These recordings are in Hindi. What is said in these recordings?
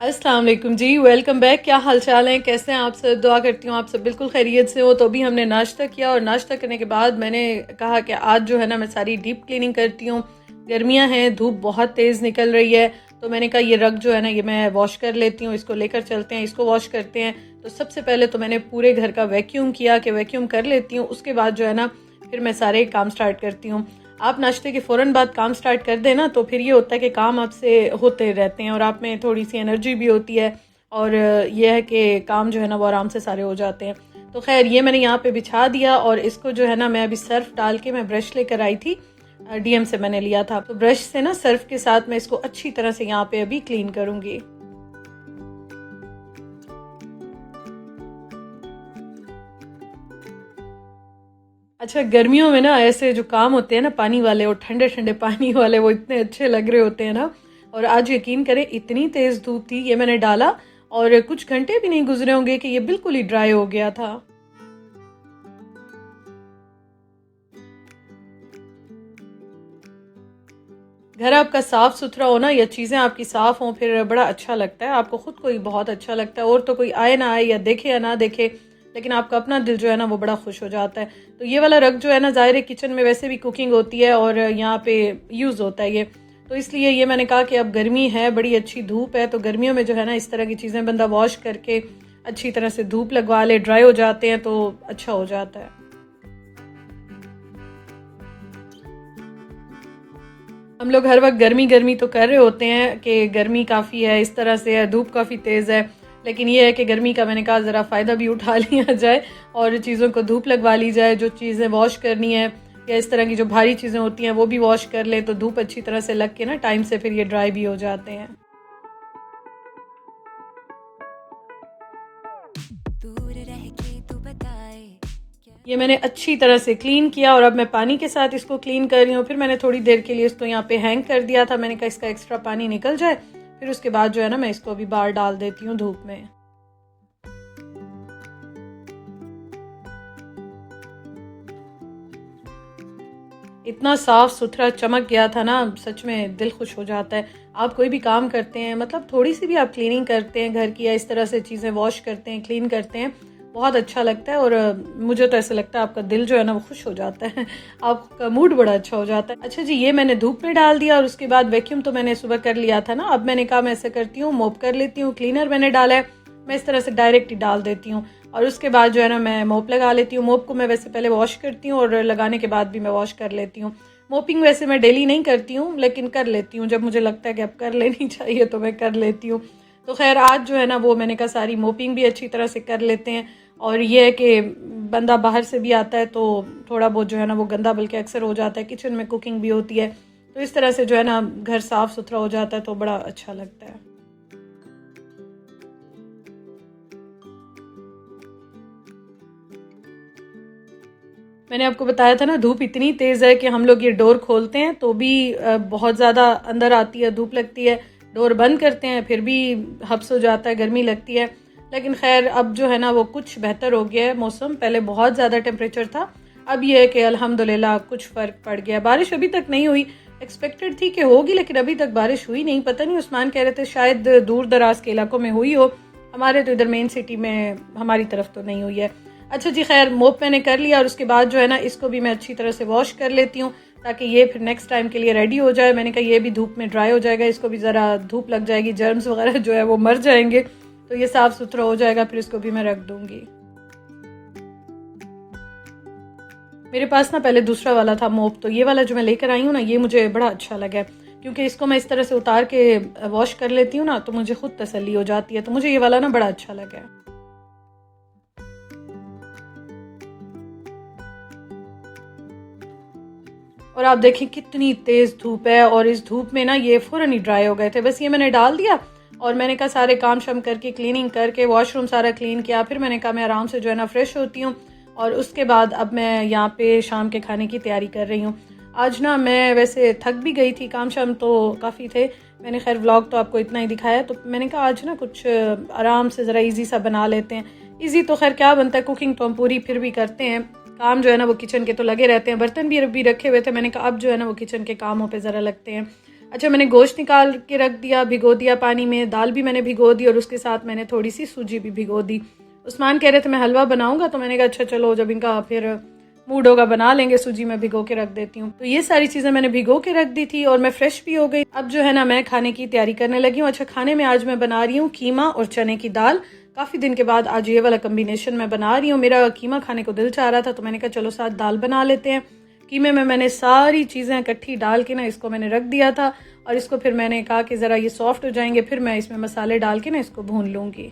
अस्सलाम वालेकुम जी, वेलकम बैक। क्या हाल चाल है, कैसे हैं आप सब? दुआ करती हूँ आप सब बिल्कुल खैरियत से हो। तो अभी हमने नाश्ता किया और नाश्ता करने के बाद मैंने कहा कि आज जो है ना मैं सारी डीप क्लीनिंग करती हूँ। गर्मियाँ हैं, धूप बहुत तेज़ निकल रही है, तो मैंने कहा ये रग जो है ना ये मैं वॉश कर लेती हूँ, इसको लेकर चलते हैं, इसको वॉश करते हैं। तो सबसे पहले तो मैंने पूरे घर का वैक्यूम किया कि वैक्यूम कर लेती हूँ, उसके बाद जो है ना फिर मैं सारे काम स्टार्ट करती हूँ। आप नाश्ते के फ़ौरन बाद काम स्टार्ट कर देना तो फिर ये होता है कि काम आपसे होते रहते हैं और आप में थोड़ी सी एनर्जी भी होती है और यह है कि काम जो है ना वो आराम से सारे हो जाते हैं। तो खैर ये मैंने यहाँ पे बिछा दिया और इसको जो है ना मैं अभी सर्फ डाल के मैं ब्रश लेकर आई थी, डीएम से मैंने लिया था। तो ब्रश से ना सर्फ के साथ मैं इसको अच्छी तरह से यहाँ पे अभी क्लीन करूँगी। अच्छा, गर्मियों में ना ऐसे जो काम होते हैं ना पानी वाले और ठंडे ठंडे पानी वाले, वो इतने अच्छे लग रहे होते हैं ना। और आज यकीन करें इतनी तेज़ धूप थी, ये मैंने डाला और कुछ घंटे भी नहीं गुजरे होंगे कि ये बिल्कुल ही ड्राई हो गया था। घर आपका साफ़ सुथरा हो ना या चीज़ें आपकी साफ़ हों फिर बड़ा अच्छा लगता है, आपको ख़ुद को ही बहुत अच्छा लगता है। और तो कोई आए ना आए या देखे या ना देखे, लेकिन आपका अपना दिल जो है ना वो बड़ा खुश हो जाता है। तो ये वाला रग जो है ना ज़ाहिर है किचन में वैसे भी कुकिंग होती है और यहाँ पे यूज़ होता है ये, तो इसलिए ये मैंने कहा कि अब गर्मी है, बड़ी अच्छी धूप है, तो गर्मियों में जो है ना इस तरह की चीज़ें बंदा वॉश करके अच्छी तरह से धूप लगवा ले, ड्राई हो जाते हैं तो अच्छा हो जाता है। हम लोग हर वक्त गर्मी गर्मी तो कर रहे होते हैं कि गर्मी काफ़ी है, इस तरह से है, धूप काफ़ी तेज़ है, लेकिन ये है कि गर्मी का मैंने कहा ज़रा फ़ायदा भी उठा लिया जाए और चीज़ों को धूप लगवा ली जाए। जो चीज़ें वॉश करनी है या इस तरह की जो भारी चीज़ें होती हैं वो भी वॉश कर लें तो धूप अच्छी तरह से लग के ना टाइम से फिर ये ड्राई भी हो जाते हैं। दूर रह के तू बताए क्या। ये मैंने अच्छी तरह से क्लीन किया और अब मैं पानी के साथ इसको क्लीन कर रही हूँ। फिर मैंने थोड़ी देर के लिए इसको यहाँ पे हैंग कर दिया था, मैंने कहा इसका एक्स्ट्रा पानी निकल जाए, फिर उसके बाद जो है ना मैं इसको अभी बाहर डाल देती हूँ धूप में। इतना साफ सुथरा चमक गया था ना, सच में दिल खुश हो जाता है। आप कोई भी काम करते हैं, मतलब थोड़ी सी भी आप क्लीनिंग करते हैं घर की या इस तरह से चीज़ें वॉश करते हैं, क्लीन करते हैं, बहुत अच्छा लगता है और मुझे तो ऐसा लगता है आपका दिल जो है ना वो खुश हो जाता है आपका मूड बड़ा अच्छा हो जाता है। अच्छा जी, ये मैंने धूप में डाल दिया और उसके बाद वैक्यूम तो मैंने सुबह कर लिया था ना, अब मैंने कहा मैं ऐसा करती हूँ मोप कर लेती हूँ। क्लीनर मैंने डाला है, मैं इस तरह से डायरेक्ट ही डाल देती हूँ और उसके बाद जो है ना मैं मोप लगा लेती हूँ। मोप को मैं वैसे पहले वॉश करती हूँ और लगाने के बाद भी मैं वॉश कर लेती हूँ। मोपिंग वैसे मैं डेली नहीं करती हूँ लेकिन कर लेती हूँ, जब मुझे लगता है कि अब कर लेनी चाहिए तो मैं कर लेती हूँ। तो खैर आज जो है ना वो मैंने कहा सारी मोपिंग भी अच्छी तरह से कर लेते हैं। और ये है कि बंदा बाहर से भी आता है तो थोड़ा बहुत जो है ना वो गंदा बल्कि अक्सर हो जाता है, किचन में कुकिंग भी होती है, तो इस तरह से जो है ना घर साफ़ सुथरा हो जाता है तो बड़ा अच्छा लगता है। मैंने आपको बताया था ना धूप इतनी तेज़ है कि हम लोग ये डोर खोलते हैं तो भी बहुत ज़्यादा अंदर आती है, धूप लगती है। डोर बंद करते हैं फिर भी हब्स हो जाता है, गर्मी लगती है। लेकिन खैर अब जो है ना वो कुछ बेहतर हो गया है मौसम, पहले बहुत ज़्यादा टेम्परेचर था, अब ये है कि अल्हम्दुलिल्लाह कुछ फ़र्क पड़ गया। बारिश अभी तक नहीं हुई, एक्सपेक्टेड थी कि होगी लेकिन अभी तक बारिश हुई नहीं। पता नहीं, उस्मान कह रहे थे शायद दूर दराज के इलाकों में हुई हो, हमारे तो इधर मेन सिटी में हमारी तरफ तो नहीं हुई है। अच्छा जी, खैर मोप मैंने कर लिया और उसके बाद जो है ना इसको भी मैं अच्छी तरह से वॉश कर लेती हूँ ताकि ये फिर नेक्स्ट टाइम के लिए रेडी हो जाए। मैंने कहा ये भी धूप में ड्राई हो जाएगा, इसको भी ज़रा धूप लग जाएगी, जर्म्स वगैरह जो है वो मर जाएंगे, तो ये साफ़ सुथरा हो जाएगा, फिर इसको भी मैं रख दूँगी। मेरे पास ना पहले दूसरा वाला था मोप, तो ये वाला जो मैं लेकर आई हूँ ना ये मुझे बड़ा अच्छा लगा क्योंकि इसको मैं इस तरह से उतार के वॉश कर लेती हूँ ना तो मुझे खुद तसल्ली हो जाती है, तो मुझे ये वाला ना बड़ा अच्छा लगा। और आप देखें कितनी तेज़ धूप है और इस धूप में ना ये फ़ौरन ही ड्राई हो गए थे। बस ये मैंने डाल दिया और मैंने कहा सारे काम शाम करके क्लीनिंग करके वॉशरूम सारा क्लीन किया, फिर मैंने कहा मैं आराम से जो है ना फ्रेश होती हूँ और उसके बाद अब मैं यहाँ पे शाम के खाने की तैयारी कर रही हूँ। आज ना मैं वैसे थक भी गई थी, काम शाम तो काफ़ी थे, मैंने खैर व्लॉग तो आपको इतना ही दिखाया, तो मैंने कहा आज ना कुछ आराम से ज़रा ईजी सा बना लेते हैं। ईजी तो खैर क्या बनता है, कुकिंग तो हम पूरी फिर भी करते हैं, काम जो है ना वो किचन के तो लगे रहते हैं। बर्तन भी रखे हुए थे, मैंने कहा अब जो है ना वो किचन के कामों पे ज़रा लगते हैं। अच्छा, मैंने गोश्त निकाल के रख दिया, भिगो दिया पानी में, दाल भी मैंने भिगो दी और उसके साथ मैंने थोड़ी सी सूजी भी भिगो दी। उस्मान कह रहे थे मैं हलवा बनाऊंगा, तो मैंने कहा अच्छा चलो, जब इनका फिर मूड होगा बना लेंगे, सूजी में भिगो के रख देती हूँ। तो ये सारी चीज़ें मैंने भिगो के रख दी थी और मैं फ्रेश भी हो गई। अब जो है ना मैं खाने की तैयारी करने लगी हूँ। अच्छा, खाने में आज मैं बना रही हूँ कीमा और चने की दाल। काफ़ी दिन के बाद आज ये वाला कम्बिनेशन मैं बना रही हूँ। मेरा कीमा खाने को दिल चाह रहा था, तो मैंने कहा चलो साथ दाल बना लेते हैं। कीमे में मैंने सारी चीज़ें इकट्ठी डाल के ना इसको मैंने रख दिया था और इसको फिर मैंने कहा कि ज़रा ये सॉफ्ट हो जाएंगे, फिर मैं इसमें मसाले डाल के ना इसको भून लूँगी।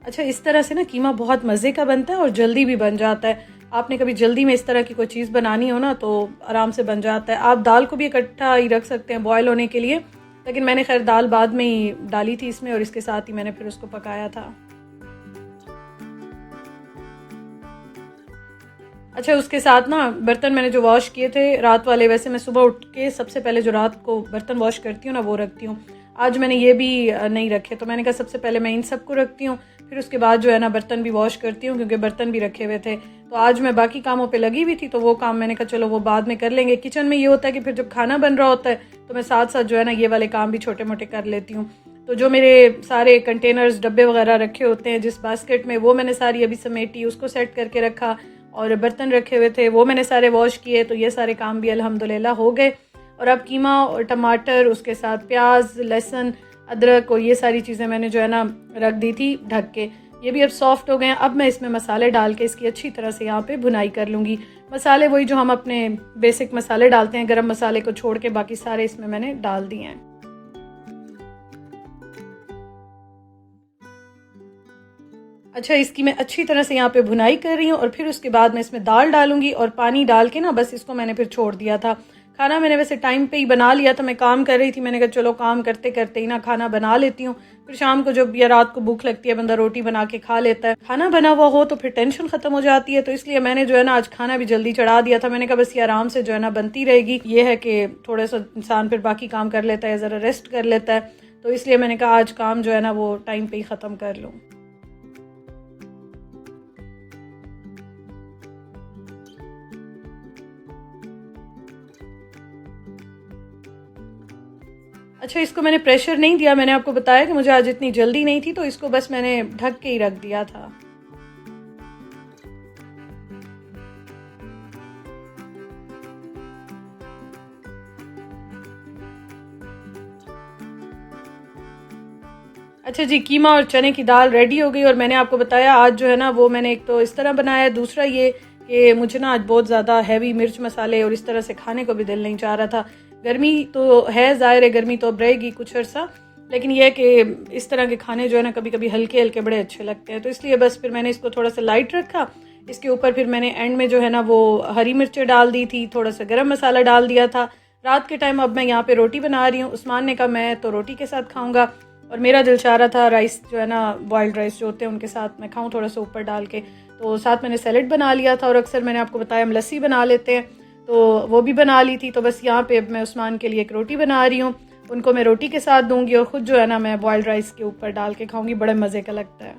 अच्छा, इस तरह से ना कीमा बहुत मज़े का बनता है और जल्दी भी बन जाता है। आपने कभी जल्दी में इस तरह की कोई चीज़ बनानी हो ना, तो आराम से बन जाता है। आप दाल को भी इकट्ठा ही रख सकते हैं बॉयल होने के लिए, लेकिन मैंने खैर दाल बाद में ही डाली थी इसमें और इसके साथ ही मैंने फिर उसको पकाया था। अच्छा, उसके साथ ना बर्तन मैंने जो वॉश किए थे रात वाले, वैसे मैं सुबह उठ के सबसे पहले जो रात को बर्तन वॉश करती हूँ ना वो रखती हूँ। आज मैंने ये भी नहीं रखे, तो मैंने कहा सबसे पहले मैं इन सबको रखती हूँ, फिर उसके बाद जो है ना बर्तन भी वॉश करती हूँ, क्योंकि बर्तन भी रखे हुए थे। तो आज मैं बाकी कामों पे लगी हुई थी, तो वो काम मैंने कहा चलो वो बाद में कर लेंगे। किचन में ये होता है कि फिर जब खाना बन रहा होता है तो मैं साथ साथ जो है ना ये वाले काम भी छोटे मोटे कर लेती हूँ। तो जो मेरे सारे कंटेनर्स डब्बे वगैरह रखे होते हैं जिस बास्केट में, वो मैंने सारी अभी समेटी, उसको सेट करके रखा और बर्तन रखे हुए थे वो मैंने सारे वॉश किए। तो ये सारे काम भी अल्हम्दुलिल्लाह हो गए। और अब कीमा और टमाटर, उसके साथ प्याज, लहसुन, अदरक और ये सारी चीज़ें मैंने जो है ना रख दी थी ढक के। ये भी अब सॉफ्ट हो गए हैं। अब मैं इसमें मसाले डाल के इसकी अच्छी तरह से यहाँ पे भुनाई कर लूँगी। मसाले वही जो हम अपने बेसिक मसाले डालते हैं, गरम मसाले को छोड़ के बाकी सारे इसमें मैंने डाल दिए हैं। अच्छा, इसकी मैं अच्छी तरह से यहाँ पे भुनाई कर रही हूँ और फिर उसके बाद मैं इसमें दाल डालूंगी और पानी डाल के ना बस इसको मैंने फिर छोड़ दिया था। खाना मैंने वैसे टाइम पे ही बना लिया था, मैं काम कर रही थी, मैंने कहा चलो काम करते करते ही ना खाना बना लेती हूँ। फिर शाम को जब या रात को भूख लगती है बंदा रोटी बना के खा लेता है। खाना बना हुआ हो तो फिर टेंशन खत्म हो जाती है, तो इसलिए मैंने जो है ना आज खाना भी जल्दी चढ़ा दिया था। मैंने कहा बस ये आराम से जो है ना बनती रहेगी। ये है कि थोड़ा सा इंसान फिर बाकी काम कर लेता है, ज़रा रेस्ट कर लेता है, तो इसलिए मैंने कहा आज काम जो है ना वो टाइम पे ही ख़त्म कर लूँ। अच्छा, इसको मैंने प्रेशर नहीं दिया, मैंने आपको बताया कि मुझे आज इतनी जल्दी नहीं थी, तो इसको बस मैंने ढक के ही रख दिया था। अच्छा जी, कीमा और चने की दाल रेडी हो गई और मैंने आपको बताया आज जो है ना वो मैंने एक तो इस तरह बनाया है, दूसरा ये कि मुझे ना आज बहुत ज़्यादा हैवी मिर्च मसाले और इस तरह से खाने को भी दिल नहीं चाह रहा था। गर्मी तो है, ज़ाहिर है गर्मी तो अब रहेगी कुछ अर्सा, लेकिन यह है कि इस तरह के खाने जो है ना कभी कभी हल्के हल्के बड़े अच्छे लगते हैं, तो इसलिए बस फिर मैंने इसको थोड़ा सा लाइट रखा। इसके ऊपर फिर मैंने एंड में जो है ना वो हरी मिर्चें डाल दी थी, थोड़ा सा गरम मसाला डाल दिया था। रात के टाइम अब मैं यहाँ पे रोटी बना रही हूँ। उस्मान ने कहा मैं तो रोटी के साथ खाऊंगा और मेरा दिल चाह रहा था राइस जो है ना बॉइल्ड राइस जो होते हैं उनके साथ मैं खाऊं थोड़ा सा ऊपर डाल के, तो साथ मैंने सैलेड बना लिया था। और अक्सर मैंने आपको बताया हम लस्सी बना लेते हैं, तो वो भी बना ली थी। तो बस यहाँ पे अब मैं उस्मान के लिए एक रोटी बना रही हूँ, उनको मैं रोटी के साथ दूंगी और ख़ुद जो है ना मैं बॉइल्ड राइस के ऊपर डाल के खाऊंगी, बड़े मज़े का लगता है।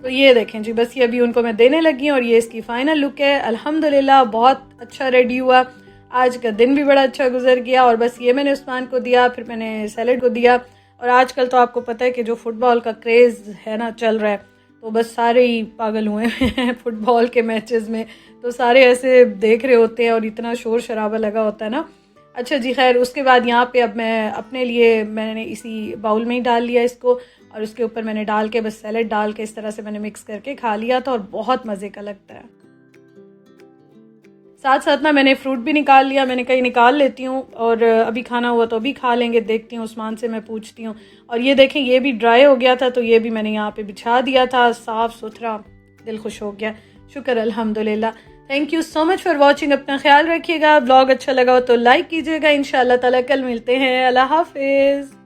तो ये देखें जी, बस ये अभी उनको मैं देने लगी हूँ और ये इसकी फ़ाइनल लुक है। अल्हम्दुलिल्लाह बहुत अच्छा रेडी हुआ। आज का दिन भी बड़ा अच्छा गुजर गया और बस ये मैंने उस्मान को दिया, फिर मैंने सैलेड को दिया। और आजकल तो आपको पता है कि जो फुटबॉल का क्रेज़ है ना चल रहा है, तो बस सारे ही पागल हुए हैं फुटबॉल के मैचेस में, तो सारे ऐसे देख रहे होते हैं और इतना शोर शराबा लगा होता है ना। अच्छा जी, खैर उसके बाद यहाँ पे अब मैं अपने लिए मैंने इसी बाउल में ही डाल लिया इसको और उसके ऊपर मैंने डाल के बस सैलेड डाल के इस तरह से मैंने मिक्स करके खा लिया था और बहुत मज़े का लगता है। साथ साथ ना मैंने फ्रूट भी निकाल लिया, मैंने कहीं निकाल लेती हूँ और अभी खाना हुआ तो अभी खा लेंगे, देखती हूँ उस्मान से मैं पूछती हूँ। और ये देखें ये भी ड्राई हो गया था, तो ये भी मैंने यहाँ पे बिछा दिया था, साफ़ सुथरा, दिल खुश हो गया, शुक्र अल्हम्दुलिल्लाह। Thank you so much for watching. अपना ख्याल रखिएगा, ब्लॉग अच्छा लगा हो तो लाइक कीजिएगा। इंशाअल्लाह ताला कल मिलते हैं। अल्लाह हाफिज़।